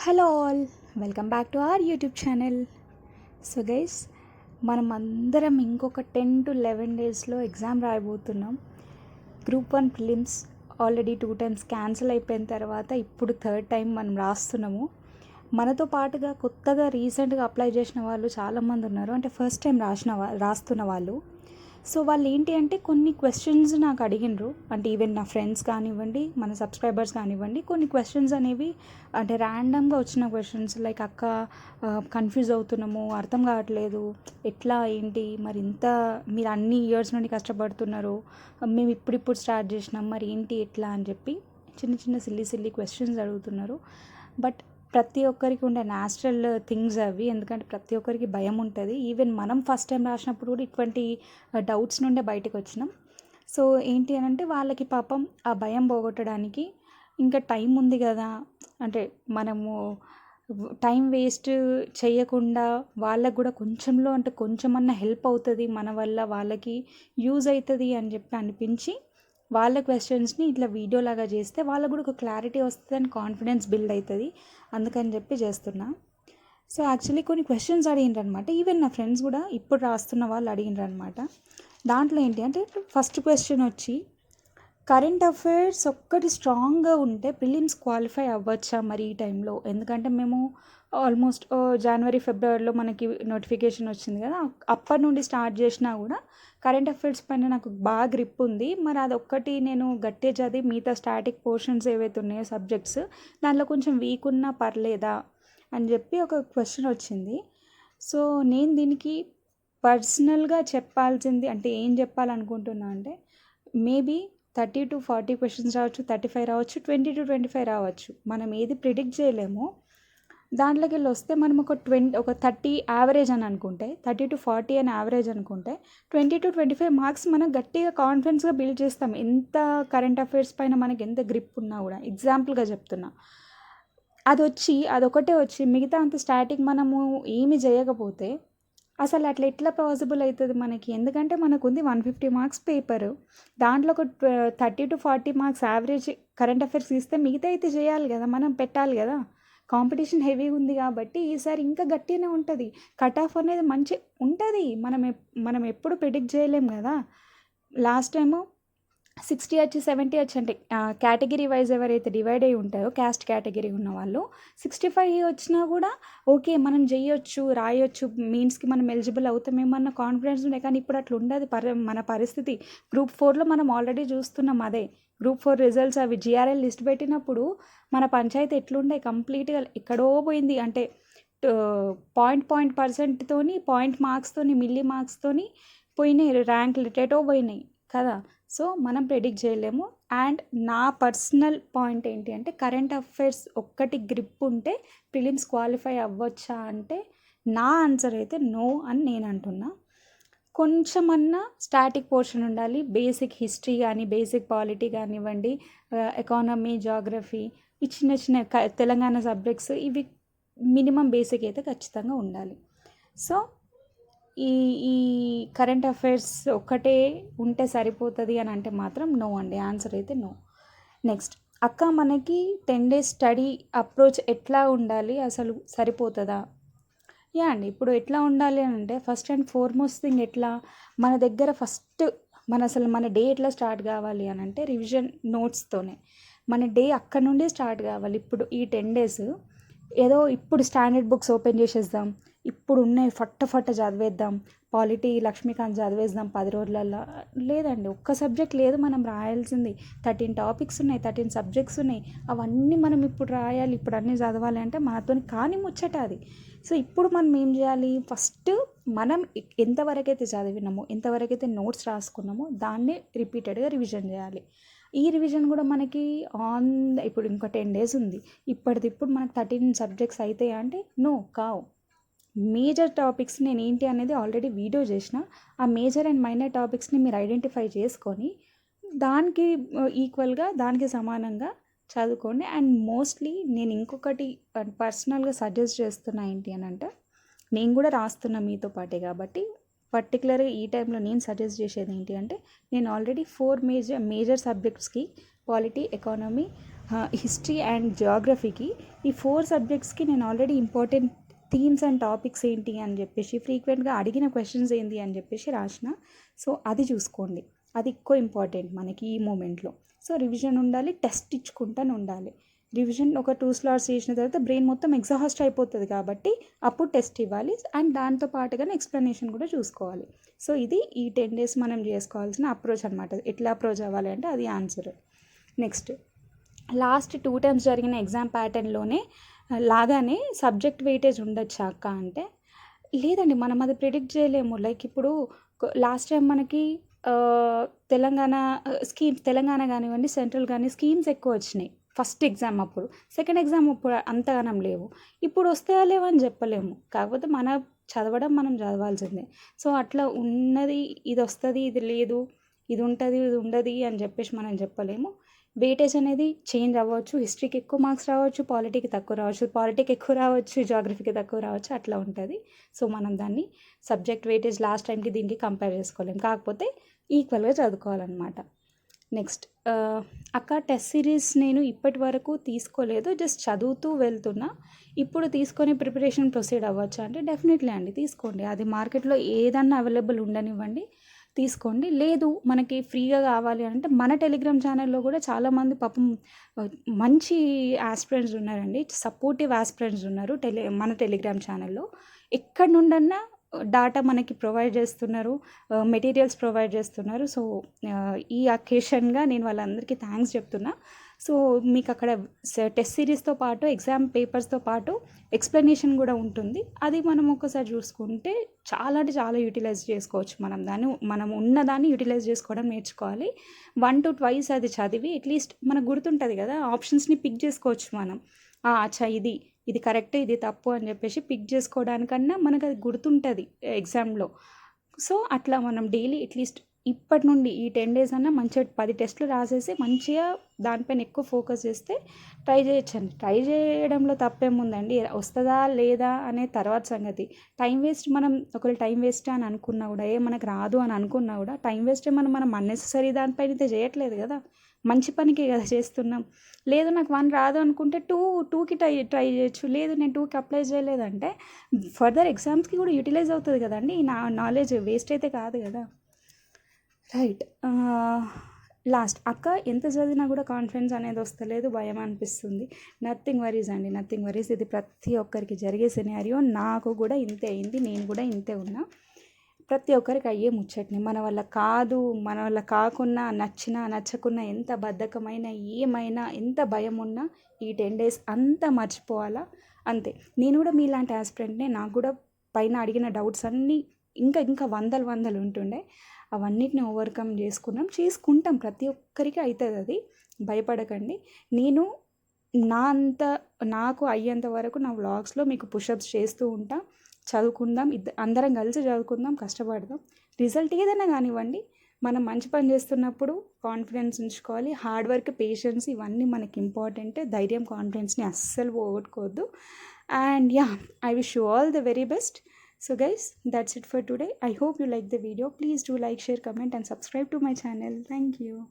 Hello all, welcome back to our YouTube channel. So guys, మనం అందరం ఇంకొక 10 to 11 డేస్లో ఎగ్జామ్ రాయబోతున్నాం. Group 1 prelims already 2 times cancel అయిపోయిన తర్వాత ఇప్పుడు థర్డ్ టైం మనం రాస్తున్నాము. మనతో పాటుగా కొత్తగా రీసెంట్గా అప్లై చేసిన వాళ్ళు చాలామంది ఉన్నారు, అంటే ఫస్ట్ టైం రాస్తున్న వాళ్ళు. సో వాళ్ళు ఏంటి అంటే కొన్ని క్వశ్చన్స్ నాకు అడిగినరు, అంటే ఈవెన్ నా ఫ్రెండ్స్ కానివ్వండి, మన సబ్స్క్రైబర్స్ కానివ్వండి, కొన్ని క్వశ్చన్స్ అనేవి అంటే ర్యాండమ్గా వచ్చిన క్వశ్చన్స్ లైక్ అక్క కన్ఫ్యూజ్ అవుతున్నాము, అర్థం కావట్లేదు, ఎట్లా ఏంటి మరి ఇంత మీరు అన్ని ఇయర్స్ నుండి కష్టపడుతున్నారు, మేము ఇప్పుడిప్పుడు స్టార్ట్ చేసినాం, మరి ఏంటి ఎట్లా అని చెప్పి చిన్న చిన్న సిల్లీ క్వశ్చన్స్ అడుగుతున్నారు. బట్ ప్రతి ఒక్కరికి ఉండే న్యాచురల్ థింగ్స్ అవి, ఎందుకంటే ప్రతి ఒక్కరికి భయం ఉంటుంది. ఈవెన్ మనం ఫస్ట్ టైం రాసినప్పుడు కూడా ఇటువంటి డౌట్స్ నుండే బయటకు వచ్చినాం. సో ఏంటి అని అంటే వాళ్ళకి పాపం ఆ భయం పోగొట్టడానికి ఇంకా టైం ఉంది కదా, అంటే మనము టైం వేస్ట్ చేయకుండా వాళ్ళకు కూడా కొంచెంలో అంటే కొంచెమన్నా హెల్ప్ అవుతుంది, మన వల్ల వాళ్ళకి యూజ్ అవుతుంది అని చెప్పి అనిపించి వాళ్ళ క్వశ్చన్స్ని ఇట్లా వీడియోలాగా చేస్తే వాళ్ళకు కూడా ఒక క్లారిటీ వస్తుంది అండ్ కాన్ఫిడెన్స్ బిల్డ్ అవుతుంది, అందుకని చెప్పి చేస్తున్నా. సో యాక్చువల్లీ కొన్ని క్వశ్చన్స్ అడిగినారు అనమాట. ఈవెన్ నా ఫ్రెండ్స్ కూడా ఇప్పుడు రాస్తున్న వాళ్ళు అడిగినారు అనమాట. దాంట్లో ఏంటి అంటే ఫస్ట్ క్వశ్చన్ వచ్చి, కరెంట్ అఫైర్స్ ఒక్కటి స్ట్రాంగ్గా ఉంటే ప్రిలిమ్స్ క్వాలిఫై అవ్వచ్చా మరి ఈ టైంలో? ఎందుకంటే మేము ఆల్మోస్ట్ జనవరి ఫిబ్రవరిలో మనకి నోటిఫికేషన్ వచ్చింది కదా, అప్పటి నుండి స్టార్ట్ చేసినా కూడా కరెంట్ అఫైర్స్ పైన నాకు బాగా గ్రిప్ ఉంది. మరి అదొక్కటి నేను గట్టిగా చదివి మిగతా స్టాటిక్ పోర్షన్స్ ఏవైతే ఉన్నాయో సబ్జెక్ట్స్ దాంట్లో కొంచెం వీక్ ఉన్నా పర్లేదా అని చెప్పి ఒక క్వశ్చన్ వచ్చింది. సో నేను దీనికి పర్సనల్గా చెప్పాల్సింది అంటే ఏం చెప్పాలనుకుంటున్నా అంటే, మేబీ 30 to 40 క్వశ్చన్స్ రావచ్చు, 35 రావచ్చు, 20 to 25 రావచ్చు. మనం ఏది ప్రిడిక్ట్ చేయలేము. దాంట్లోకి వెళ్ళి వస్తే మనం ఒక 30 యావరేజ్ అని అనుకుంటే, 30 to 40 అని యావరేజ్ అనుకుంటే 20 to 25 మార్క్స్ మనం గట్టిగా కాన్ఫిడెన్స్గా బిల్డ్ చేస్తాం. ఎంత కరెంట్ అఫైర్స్ పైన మనకి ఎంత గ్రిప్ ఉన్నా కూడా. ఎగ్జాంపుల్గా చెప్తున్నా, అదొకటే వచ్చి మిగతా అంత స్టాటిక్ మనము ఏమి చేయకపోతే అసలు అట్లా ఎట్లా పాసిబుల్ అవుతుంది మనకి? ఎందుకంటే మనకు ఉంది 150 మార్క్స్ పేపరు, దాంట్లో ఒక 30 to 40 marks average current affairs ఇస్తే మిగతా అయితే చేయాలి కదా, మనం పెట్టాలి కదా. కాంపిటీషన్ హెవీగా ఉంది కాబట్టి ఈసారి ఇంకా గట్టిగానే ఉంటుంది. కట్ ఆఫ్ అనేది మంచి ఉంటుంది. మనం ఎప్పుడు ప్రిడిక్ట్ చేయలేం కదా. లాస్ట్ టైము 60 వచ్చి 70 వచ్చి అంటే కేటగిరీ వైజ్ ఎవరైతే డివైడ్ అయ్యి ఉంటారో క్యాస్ట్ కేటగిరీ ఉన్న వాళ్ళు 65 వచ్చినా కూడా ఓకే మనం చేయొచ్చు, రాయొచ్చు, మీన్స్కి మనం ఎలిజిబుల్ అవుతామేమన్న కాన్ఫిడెన్స్ ఉండే. కానీ ఇప్పుడు అట్లా ఉండదు మన పరిస్థితి. గ్రూప్ 4లో మనం ఆల్రెడీ చూస్తున్నాం. అదే గ్రూప్ 4 రిజల్ట్స్ అవి జిఆర్ఎల్ లిస్ట్ పెట్టినప్పుడు మన పంచాయతీ ఎట్లుండే, కంప్లీట్గా ఎక్కడో పోయింది. అంటే పాయింట్ పాయింట్ మార్క్స్తోని మిల్లీ మార్క్స్తోని పోయినాయి, ర్యాంకులు ఎటేటో పోయినాయి కదా. సో మనం ప్రెడిక్ట్ చేయలేము. అండ్ నా పర్సనల్ పాయింట్ ఏంటి అంటే, కరెంట్ అఫైర్స్ ఒక్కటి గ్రిప్ ఉంటే ప్రిలిమ్స్ క్వాలిఫై అవ్వచ్చా అంటే నా ఆన్సర్ అయితే నో అని నేను అంటున్నా. కొంచెమన్నా స్టాటిక్ పోర్షన్ ఉండాలి. బేసిక్ హిస్టరీ కానీ, బేసిక్ పాలిటీ కానివ్వండి, ఎకానమీ, జాగ్రఫీ, ఈ చిన్న చిన్న తెలంగాణ సబ్జెక్ట్స్ ఇవి మినిమం బేసిక్ అయితే ఖచ్చితంగా ఉండాలి. సో ఈ కరెంట్ అఫైర్స్ ఒక్కటే ఉంటే సరిపోతుంది అని అంటే మాత్రం నో అండి, ఆన్సర్ అయితే నో. నెక్స్ట్, అక్క మనకి 10 days స్టడీ అప్రోచ్ ఎట్లా ఉండాలి, అసలు సరిపోతుందా? అండి, ఇప్పుడు ఎట్లా ఉండాలి అని అంటే, ఫస్ట్ అండ్ ఫార్మోస్ట్ థింగ్ ఎట్లా మన దగ్గర ఫస్ట్ మన డే ఎట్లా స్టార్ట్ కావాలి అని అంటే రివిజన్ నోట్స్తోనే మన డే అక్కడ నుండే స్టార్ట్ కావాలి. ఇప్పుడు ఈ 10 days ఏదో ఇప్పుడు స్టాండర్డ్ బుక్స్ ఓపెన్ చేసేద్దాం, ఇప్పుడు ఉన్నాయి ఫట్ట చదివేద్దాం, పాలిటీ లక్ష్మీకాంత్ చదివేద్దాం 10 రోజులల్లో. లేదండి, ఒక్క సబ్జెక్ట్ లేదు మనం రాయాల్సింది. 13 టాపిక్స్ ఉన్నాయి, 13 సబ్జెక్ట్స్ ఉన్నాయి. అవన్నీ మనం ఇప్పుడు రాయాలి, ఇప్పుడు అన్నీ చదవాలి అంటే మనతో కానీ ముచ్చట అది. సో ఇప్పుడు మనం ఏం చేయాలి, ఫస్ట్ మనం ఎంతవరకైతే చదివినామో, ఎంతవరకైతే నోట్స్ రాసుకున్నామో దాన్ని రిపీటెడ్గా రివిజన్ చేయాలి. ఈ రివిజన్ కూడా మనకి ఇప్పుడు ఇంకా 10 days ఉంది. ఇప్పటిదిప్పుడు మనకు 13 సబ్జెక్ట్స్ అవుతాయి అంటే నో కావు. మేజర్ టాపిక్స్ నేను ఏంటి అనేది ఆల్రెడీ వీడియో చేసిన. ఆ మేజర్ అండ్ మైనర్ టాపిక్స్ని మీరు ఐడెంటిఫై చేసుకొని దానికి ఈక్వల్గా, దానికి సమానంగా చదువుకోండి. అండ్ మోస్ట్లీ నేను ఇంకొకటి పర్సనల్గా సజెస్ట్ చేస్తున్నా ఏంటి అని అంటే, నేను కూడా రాస్తున్నా మీతో పాటే కాబట్టి పర్టికులర్గా ఈ టైంలో నేను సజెస్ట్ చేసేది ఏంటి అంటే, నేను ఆల్రెడీ 4 మేజర్ సబ్జెక్ట్స్కి పాలిటీ, ఎకానమీ, హిస్టరీ అండ్ జియోగ్రఫీకి ఈ 4 సబ్జెక్ట్స్కి నేను already important themes and topics ఏంటి అని చెప్పేసి ఫ్రీక్వెంట్గా అడిగిన క్వశ్చన్స్ ఏంటి అని చెప్పేసి రాసిన. సో అది చూసుకోండి, అది ఎక్కువ ఇంపార్టెంట్ మనకి ఈ మూమెంట్లో. సో రివిజన్ ఉండాలి, టెస్ట్ ఇచ్చుకుంటాను ఉండాలి. రివిజన్ ఒక 2 స్లాట్స్ చేసిన తర్వాత బ్రెయిన్ మొత్తం ఎగ్జాస్ట్ అయిపోతుంది కాబట్టి అప్పుడు టెస్ట్ ఇవ్వాలి. అండ్ దాంతో పాటుగానే ఎక్స్ప్లెనేషన్ కూడా చూసుకోవాలి. సో ఇది ఈ 10 days మనం చేసుకోవాల్సిన అప్రోచ్ అనమాట. ఎట్లా అప్రోచ్ అవ్వాలి అంటే అది ఆన్సర్. నెక్స్ట్, లాస్ట్ 2 times జరిగిన ఎగ్జామ్ ప్యాటర్న్లోనే లాగానే సబ్జెక్ట్ వెయిటేజ్ ఉండొచ్చా అక్క అంటే, లేదండి, మనం అది ప్రిడిక్ట్ చేయలేము. లైక్ ఇప్పుడు లాస్ట్ టైం మనకి తెలంగాణ కానివ్వండి, సెంట్రల్ కానీ స్కీమ్స్ ఎక్కువ వచ్చినాయి ఫస్ట్ ఎగ్జామ్ అప్పుడు. సెకండ్ ఎగ్జామ్ అప్పుడు అంతగానం లేవు. ఇప్పుడు వస్తాయా లేవని చెప్పలేము. కాకపోతే మన చదవడం మనం చదవాల్సిందే. సో అట్లా ఉన్నది ఇది వస్తుంది, ఇది లేదు, ఇది ఉంటుంది, ఇది ఉండదు అని చెప్పేసి మనం చెప్పలేము. వెయిటేజ్ అనేది చేంజ్ అవ్వచ్చు. హిస్టరీకి ఎక్కువ మార్క్స్ రావచ్చు, పాలిటీకి తక్కువ రావచ్చు, పాలిటీకి ఎక్కువ రావచ్చు, జాగ్రఫీకి తక్కువ రావచ్చు, అట్లా ఉంటుంది. సో మనం దాన్ని సబ్జెక్ట్ వెయిటేజ్ లాస్ట్ టైంకి దీనికి కంపేర్ చేసుకోలేము. కాకపోతే ఈక్వల్గా చదువుకోవాలన్నమాట. నెక్స్ట్, అక్క టెస్ట్ సిరీస్ నేను ఇప్పటి వరకు తీసుకోలేదు, జస్ట్ చదువుతూ వెళ్తున్నా. ఇప్పుడు తీసుకొని ప్రిపరేషన్ ప్రొసీడ్ అవ్వచ్చు అంటే డెఫినెట్లీ అండి, తీసుకోండి. అది మార్కెట్లో ఏదన్నా అవైలబుల్ ఉండనివ్వండి, తీసుకోండి. లేదు మనకి ఫ్రీగా కావాలి అంటే మన టెలిగ్రామ్ ఛానల్లో కూడా చాలామంది పాపం మంచి ఆస్పిరెంట్స్ ఉన్నారండి, సపోర్టివ్ ఆస్పిరెంట్స్ ఉన్నారు మన టెలిగ్రామ్ ఛానల్లో. ఎక్కడి నుండన్నా డాటా మనకి ప్రొవైడ్ చేస్తున్నారు, మెటీరియల్స్ ప్రొవైడ్ చేస్తున్నారు. సో ఈ అకేషన్గా నేను వాళ్ళందరికీ థ్యాంక్స్ చెప్తున్నా. సో మీకు అక్కడ టెస్ట్ సిరీస్తో పాటు ఎగ్జామ్ పేపర్స్తో పాటు ఎక్స్ప్లెనేషన్ కూడా ఉంటుంది. అది మనం ఒకసారి చూసుకుంటే చాలా అంటే చాలా యూటిలైజ్ చేసుకోవచ్చు. మనం ఉన్నదాన్ని యూటిలైజ్ చేసుకోవడం నేర్చుకోవాలి. 1 to 2 అది చదివి అట్లీస్ట్ మనకు గుర్తుంటుంది కదా, ఆప్షన్స్ని పిక్ చేసుకోవచ్చు మనం. అచ్చా ఇది కరెక్ట్, ఇది తప్పు అని చెప్పేసి పిక్ చేసుకోవడానికన్నా మనకు అది గుర్తుంటుంది ఎగ్జామ్లో. సో అట్లా మనం డైలీ అట్లీస్ట్ ఇప్పటి నుండి ఈ 10 days అన్నా మంచిగా 10 టెస్టులు రాసేసి మంచిగా దానిపైన ఎక్కువ ఫోకస్ చేస్తే ట్రై చేయొచ్చండి. ట్రై చేయడంలో తప్పేముందండి, వస్తుందా లేదా అనే తర్వాత సంగతి. టైం వేస్ట్, మనం ఒకవేళ టైం వేస్ట్ అని అనుకున్నా కూడా, మనకు రాదు అని అనుకున్నా కూడా టైం వేస్ట్ మనం అన్నెసరీ దానిపైన అయితే చేయట్లేదు కదా, మంచి పనికి కదా చేస్తున్నాం. లేదు నాకు 1 రాదు అనుకుంటే 2కి ట్రై చేయొచ్చు. లేదు నేను 2కి అప్లై చేయలేదంటే ఫర్దర్ ఎగ్జామ్స్కి కూడా యూటిలైజ్ అవుతుంది కదండి. నా నాలెడ్జ్ వేస్ట్ అయితే కాదు కదా. రైట్. లాస్ట్, అక్క ఎంత చదివినా కూడా కాన్ఫిడెన్స్ అనేది వస్తలేదు, భయం అనిపిస్తుంది. నథింగ్ వరీస్ అండి, నథింగ్ వరీస్. ఇది ప్రతి ఒక్కరికి జరిగే సినారియో. నాకు కూడా ఇంతే అయింది, నేను కూడా ఇంతే ఉన్నా. ప్రతి ఒక్కరికి అయ్యే ముచ్చట్ని. మన వల్ల కాదు, మన వల్ల కాకున్నా, నచ్చినా నచ్చకున్నా, ఎంత బద్ధకమైనా, ఏమైనా, ఎంత భయం ఉన్నా ఈ 10 days అంతా మర్చిపోవాలా, అంతే. నేను కూడా మీలాంటి ఆస్పిరెంట్నే. నాకు కూడా పైన అడిగిన డౌట్స్ అన్నీ ఇంకా వందలు ఉంటుండే. అవన్నిటిని ఓవర్కమ్ చేసుకుంటాం. ప్రతి ఒక్కరికి అవుతుంది అది, భయపడకండి. నేను నాకు అయ్యేంత వరకు నా వ్లాగ్స్లో మీకు పుషప్స్ చేస్తూ ఉంటా. చదువుకుందాం, అందరం కలిసి చదువుకుందాం, కష్టపడదాం. రిజల్ట్ ఏదైనా కానివ్వండి, మనం మంచి పని చేస్తున్నప్పుడు కాన్ఫిడెన్స్ ఉంచుకోవాలి. హార్డ్ వర్క్, పేషెన్స్ ఇవన్నీ మనకి ఇంపార్టెంట్. ధైర్యం, కాన్ఫిడెన్స్ని అస్సలు పోగొట్టుకోవద్దు. And yeah, I wish you all the very best. So guys, that's it for today. I hope you like the video. Please do like, share, comment and subscribe to my channel. Thank you.